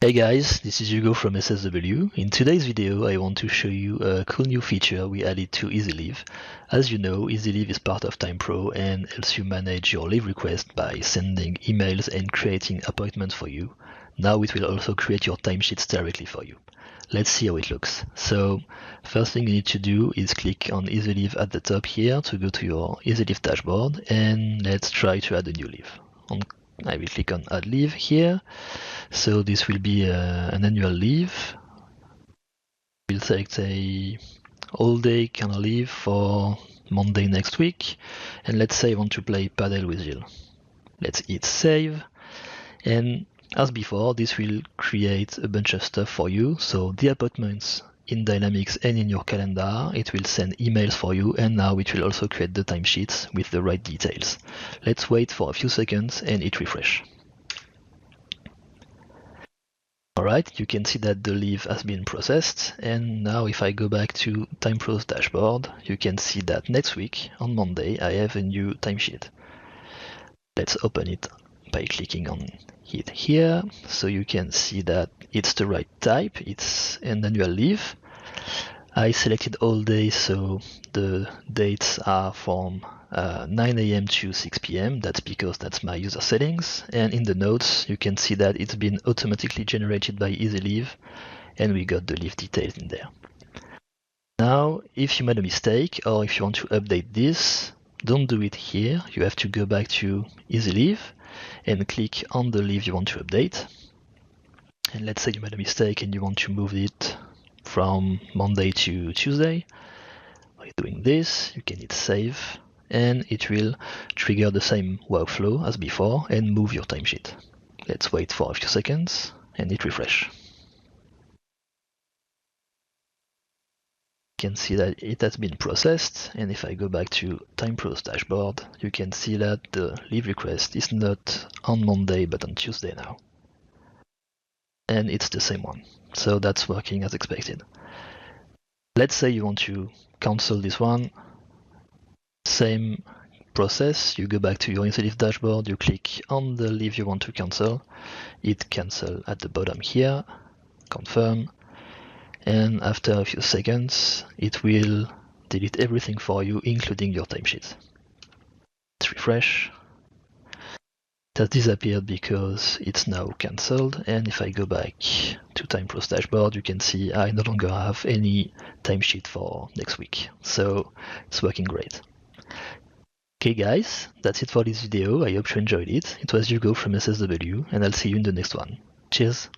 Hey guys, this is Hugo from SSW. In today's video, I want to show you a cool new feature we added to EasyLeave. As you know, EasyLeave is part of TimePro and helps you manage your leave request by sending emails and creating appointments for you. Now it will also create your timesheets directly for you. Let's see how it looks. So, first thing you need to do is click on EasyLeave at the top here to go to your EasyLeave dashboard, and let's try to add a new leave. I will click on Add Leave here. So this will be an annual leave. We'll select a all-day kind of leave for Monday next week. And let's say I want to play paddle with Jill. Let's hit save. And as before, this will create a bunch of stuff for you. So the appointments in Dynamics and in your calendar, it will send emails for you, and now it will also create the timesheets with the right details. Let's wait for a few seconds and hit refresh. Alright, you can see that the leave has been processed, and now if I go back to TimePro's dashboard, you can see that next week, on Monday, I have a new timesheet. Let's open it by clicking on it here, so you can see that it's the right type, it's an annual leave. I selected all day, so the dates are from 9 a.m. to 6 p.m. That's because that's my user settings. And in the notes, you can see that it's been automatically generated by EasyLeave, and we got the leave details in there. Now, if you made a mistake or if you want to update this, don't do it here. You have to go back to EasyLeave and click on the leave you want to update. And let's say you made a mistake and you want to move it from Monday to Tuesday. By doing this, you can hit save, and it will trigger the same workflow as before and move your timesheet. Let's wait for a few seconds and hit refresh. You can see that it has been processed, and if I go back to TimePro's dashboard, you can see that the leave request is not on Monday but on Tuesday now. And it's the same one. So that's working as expected. Let's say you want to cancel this one. Same process, you go back to your EasyLeave dashboard, you click on the leave you want to cancel, hit cancel at the bottom here, confirm, and after a few seconds it will delete everything for you, including your timesheet. Let's refresh. It has disappeared because it's now cancelled, and if I go back to TimePro's dashboard, you can see I no longer have any timesheet for next week. So it's working great. Okay guys, that's it for this video. I hope you enjoyed it. It was Hugo from SSW, and I'll see you in the next one. Cheers!